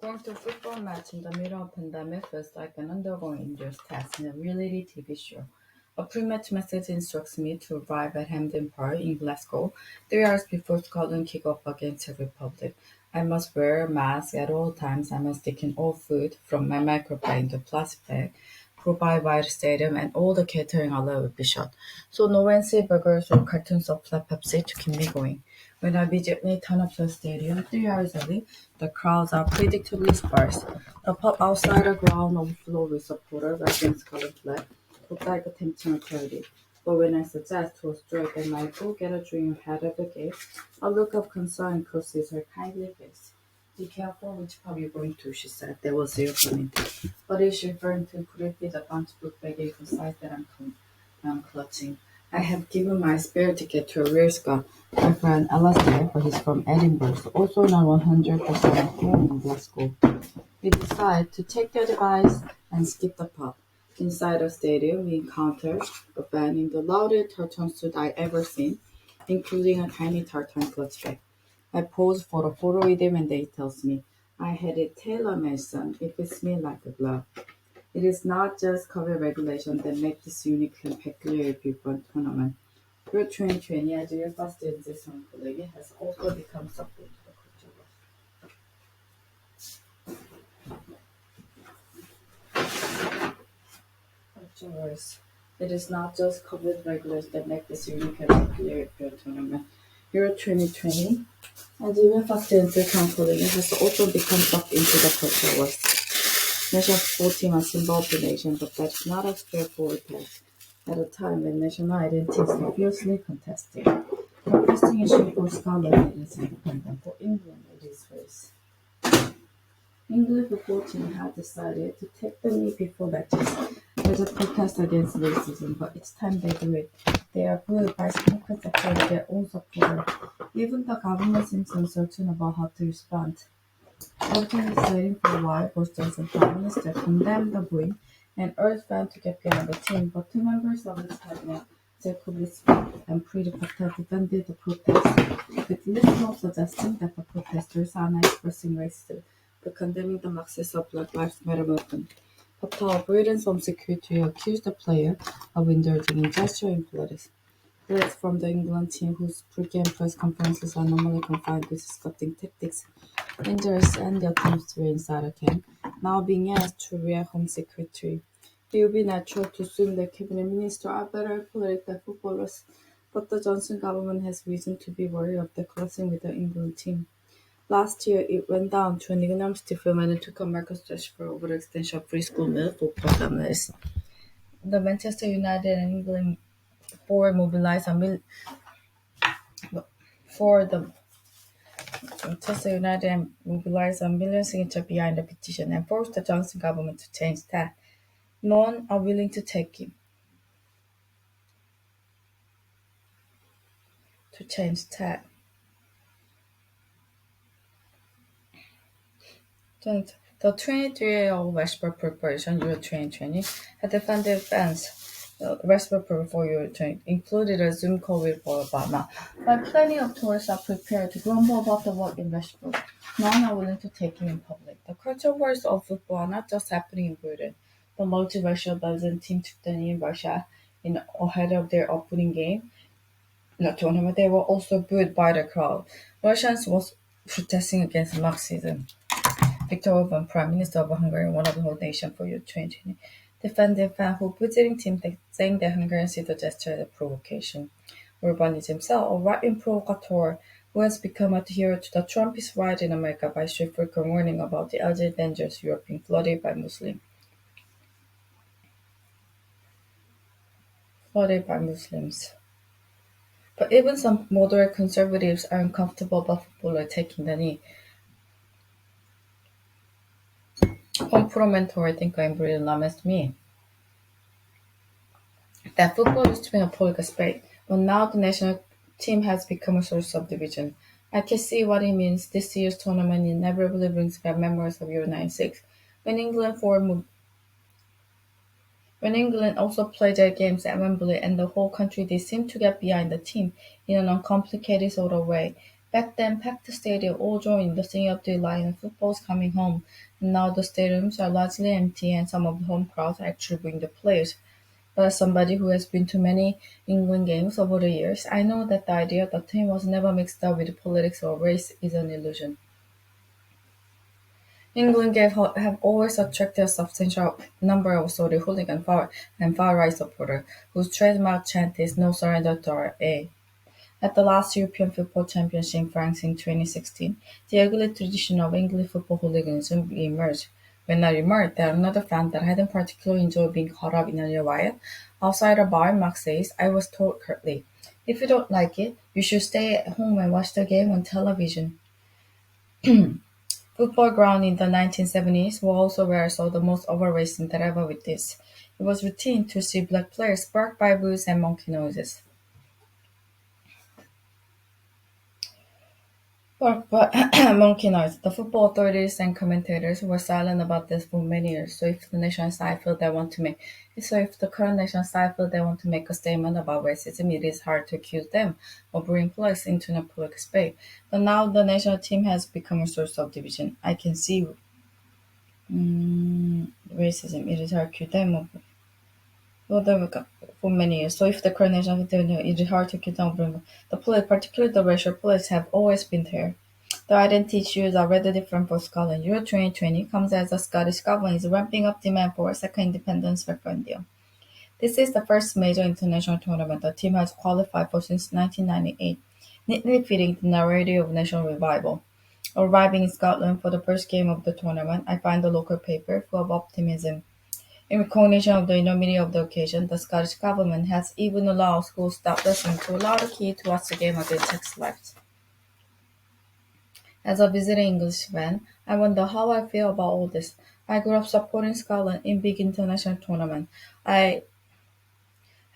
Going to a football match in the middle of pandemic feels like an undergoing indoors test in a reality TV show. A pre-match message instructs me to arrive at Hampden Park in Glasgow 3 hours before Scotland kick off against the Republic. I must wear a mask at all times. I must take in all food from my microbag into plastic bag, provide by the stadium, and all the catering allowed will be shut. So no fancy burgers or cartons of flat Pepsi to keep me going. When I immediately turn up to the stadium 3 hours early, the crowds are predictably sparse. The pub outside the ground overflows with supporters against colored flag, like a tempting party. But when I suggest to a stray that might go get a drink ahead of the game, a look of concern crosses her kindly face. Be careful which pub you're going to, she said. There was zero comment. What is she referring to? Could it be the bounce book bag for size that I'm clutching? I have given my spare ticket to a rear Scot, my friend Alastair, but he's from Edinburgh, so also not 100% at home in Glasgow. We decide to take their device and skip the pub. Inside the stadium, we encounter a band in the loudest tartan suit I ever seen, including a tiny tartan clutch bag. I pose for a photo with him and he tells me, I had it tailor-made, son. It fits me like a glove. It is not just COVID regulation that make this unique and peculiar people tournament. Through 2020, Nigeria's first season colleague has also become something to the culture. It is not just COVID regulation that make this unique and peculiar people tournament. Euro 2020, Nigeria's first season colleague has also become sucked into the culture wars. National football team are symbol of the nation, but that is not a straightforward task. At a time when national identity is fiercely contested, the pressing issue for Scotland is independent. For England, it is race. England football team had decided to take the knee before matches as a protest against racism, but each time they do it, they are booed by smokers of their own supporters. Even the government seems uncertain about how to respond. After hesitating for a while, Boston's and Prime Minister condemned the booing and urged fans to get behind the team, but two members of his cabinet, Zelkovitsky and Priti Patel, defended the protest, with little suggesting that the protesters are not expressing racism, but condemning the Marxist of Black Lives Matter movement. Patel, operating some security, accused the player of indulging in gesture in politics. Players from the England team, whose pre-game press conferences are normally confined to discussing tactics, injuries, and the atmosphere inside a camp, now being asked to react home secretary. It would be natural to assume that cabinet ministers are better political than footballers, but the Johnson government has reason to be worried of the collapsing with the England team. Last year, it went down to an enormous film and took a market stretch for overextension of free school meal for poor families. The Manchester United and England board mobilized a for the Manchester United mobilized a million signatures behind the petition and forced the Johnson government to change that. None are willing to take him to change that. The 23-year-old Westbrook preparation Euro 2020 had defended fans. The Westbrook for Euro 20 included a Zoom call with Obama, but plenty of tourists are prepared to grumble about the work in Westbrook. None are willing to take him in public. The culture wars of football are not just happening in Britain. The multiracial Belgian team took the knee in Russia ahead of their opening game in the tournament. They were also booed by the crowd. Russians was protesting against Marxism. Viktor Orban, Prime Minister of Hungary, one of the whole nation for Euro 2020, defended fan who visiting team saying that Hungarians see the gesture as a provocation. Orban is himself a right-wing provocateur who has become a hero to the Trumpist right in America by frequent warning about the alleged dangers Europe being flooded by Muslims. But even some moderate conservatives are uncomfortable about footballers taking the knee. One pro-mentor thinker in Britain laments me that football used to be a political sport, but now the national team has become a source of division. I can see what it means. This year's tournament inevitably brings back memories of Euro '96, when England also played their games at Wembley, and the whole country they seemed to get behind the team in an uncomplicated sort of way. Back then, packed stadium all joined the singing of the line and football's coming home. And now the stadiums are largely empty and some of the home crowds actually bring the players. But as somebody who has been to many England games over the years, I know that the idea that the team was never mixed up with politics or race is an illusion. Have always attracted a substantial number of sorry hooligan and far-right supporters, whose trademark chant is "No surrender to our A." At the last European Football Championship in France in 2016, the ugly tradition of English football hooliganism emerged. When I remarked that another fan that I hadn't particularly enjoyed being caught up in a riot outside a bar in Marseille, I was told curtly, "If you don't like it, you should stay at home and watch the game on television." Football ground in the 1970s were also where I saw the most over-racing that I ever witnessed. It was routine to see black players sparked by boos and monkey noises. But monkey noise. The football authorities and commentators were silent about this for many years. So if the current national side feel they want to make a statement about racism, it is hard to accuse them of bringing politics into a political space. But now the national team has become a source of division. I can see racism. It is hard to accuse them of for many years. So if the current national team, it is hard to accuse them of bringing the politics, particularly the racial politics, have always been there. The identity issues are rather different for Scotland. Euro 2020 comes as the Scottish government is ramping up demand for a second independence referendum. This is the first major international tournament the team has qualified for since 1998, neatly fitting the narrative of national revival. Arriving in Scotland for the first game of the tournament, I find the local paper full of optimism. In recognition of the enormity of the occasion, the Scottish government has even allowed schools stop listening to allow the kids to watch the game against text lives. As a visiting English fan, I wonder how I feel about all this. I grew up supporting Scotland in big international tournaments. I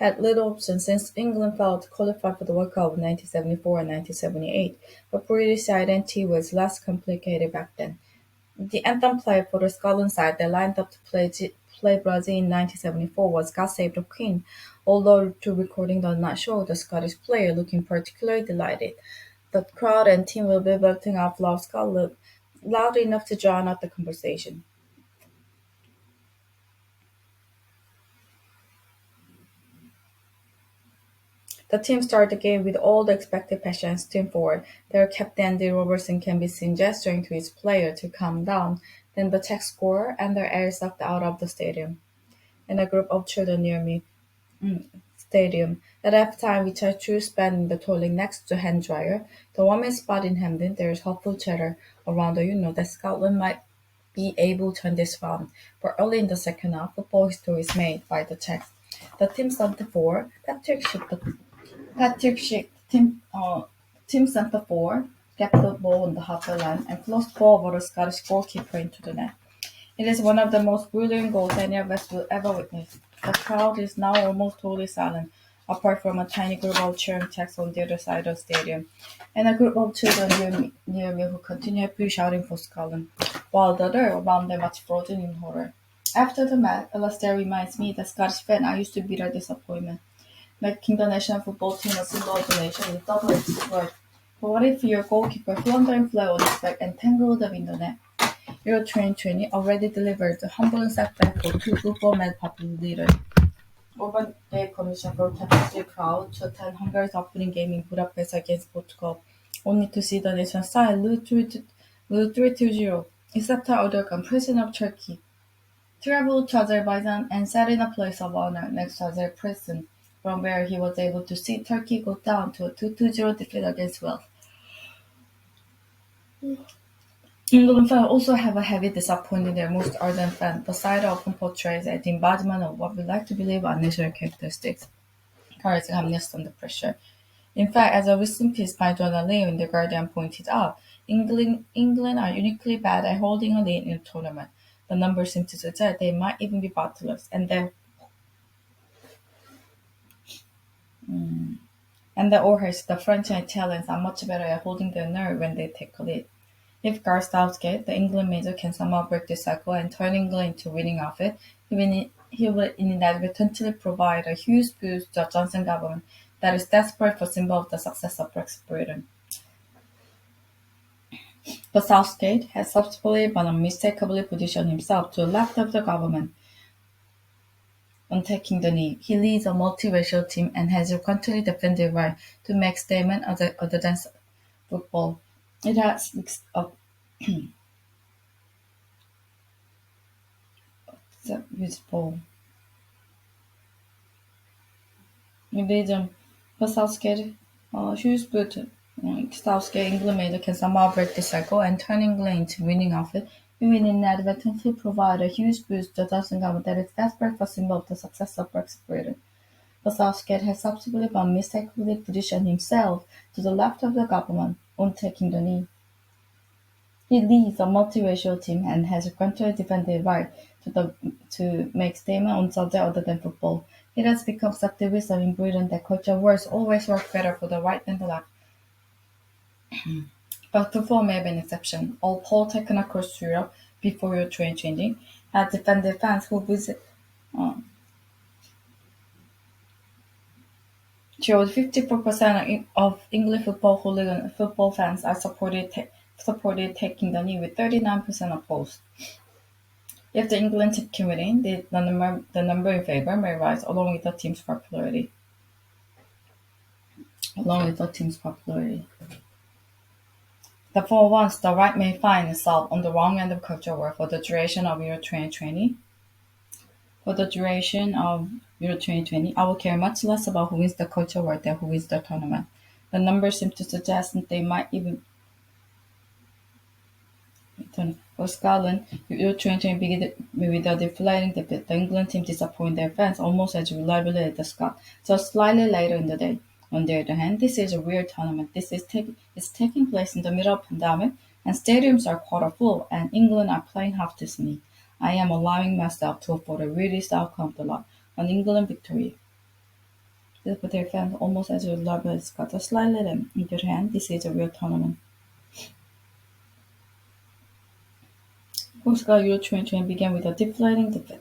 had little option since England failed to qualify for the World Cup in 1974 and 1978, but British identity was less complicated back then. The anthem player for the Scotland side that lined up to play Brazil in 1974 was God Save the Queen, although to recording does not show the Scottish player looking particularly delighted. The crowd and team will be belting out Love Scotland loud enough to drown out the conversation. The team started the game with all the expected passion streamed forward. Their captain Andy Robertson can be seen gesturing to his player to calm down. Then the Czech score and their air sucked out of the stadium. And a group of children near me stadium. At halftime, which I chose spending the toilet next to hand dryer, the warmest spot in Hampden, there is hopeful chatter around the that Scotland might be able to turn this round. But early in the second half, football history is made by the Czechs. The team center forward, Patrick Schick, team center forward, kept the ball on the halfway line and closed ball over the Scottish goalkeeper into the net. It is one of the most brilliant goals any of us will ever witness. The crowd is now almost totally silent, apart from a tiny group of cheering Czechs on the other side of the stadium, and a group of children near me who continue happily shouting for Scotland, while the other around them are frozen in horror. After the match, Alastair reminds me that Scottish fans are used to bitter disappointment. Making the national football team a symbol of the nation is double-edged sword. But what if your goalkeeper flounder and fly on his back and tangled up in the net? Euro 2020 already delivered a humbling setback for two football-mad popular leaders. Urban Day commissioned for a capacity crowd to attend Hungary's opening game in Budapest against Portugal, only to see the nation's side lose 3-0. Except Erdogan, president of Turkey, traveled to Azerbaijan and sat in a place of honor next to Azer president, from where he was able to see Turkey go down to a 2-0 defeat against Wales. England fans also have a heavy disappointment in their most ardent fan. The side often portrays as the embodiment of what we like to believe are national characteristics, courage, calmness under pressure. In fact, as a recent piece by Jonah Leo in The Guardian pointed out, England are uniquely bad at holding a lead in a tournament. The numbers seem to suggest they might even be battlers, and the Orhes, the French and Italians, are much better at holding their nerve when they take a lead. If Gareth Southgate, the England major, can somehow break this cycle and turn England into a winning outfit, he will inadvertently provide a huge boost to the Johnson government that is desperate for symbol of the success of Brexit Britain. But Southgate has subsequently but unmistakably positioned himself to the left of the government on taking the knee. He leads a multiracial team and has repeatedly defended the right to make statements other than football. It has useful religion. But Southgate, Hughes put Southgate England made can somehow break the cycle and turn England into winning outfit, even inadvertently provide a huge boost to the government that is desperate for symbol of the success of Brexit Britain. But Southgate has subsequently but mistakenly positioned himself to the left of the government on taking the knee. He leads a multiracial team and has frequently defended right to make statements on subjects other than football. It has become such a wisdom in Britain that culture wars always work better for the right than the left. But football may be an exception. All poll taken across Europe before Euro 2020 had defended fans who visit showed 54% of English football fans are supported taking the knee, with 39% opposed. If the England team can win, the number in favor may rise along with the team's popularity. For once, the right may find itself on the wrong end of culture war for the duration of Euro 2020. I will care much less about who wins the culture war than who wins the tournament. The numbers seem to suggest that they might even for Scotland, Euro 2020 began with a deflating defeat. The England team disappointed their fans almost as reliably as the Scots, so slightly later in the day. On the other hand, this is a weird tournament. It's taking place in the middle of pandemic, and stadiums are quarter full, and England are playing half this me. I am allowing myself to afford a weirdest outcome of the lot, an England victory. This for their fans almost as reliably as Scots, so slightly later. On the other hand, this is a real tournament. Portugal Euro 2020 began with a deflating defeat.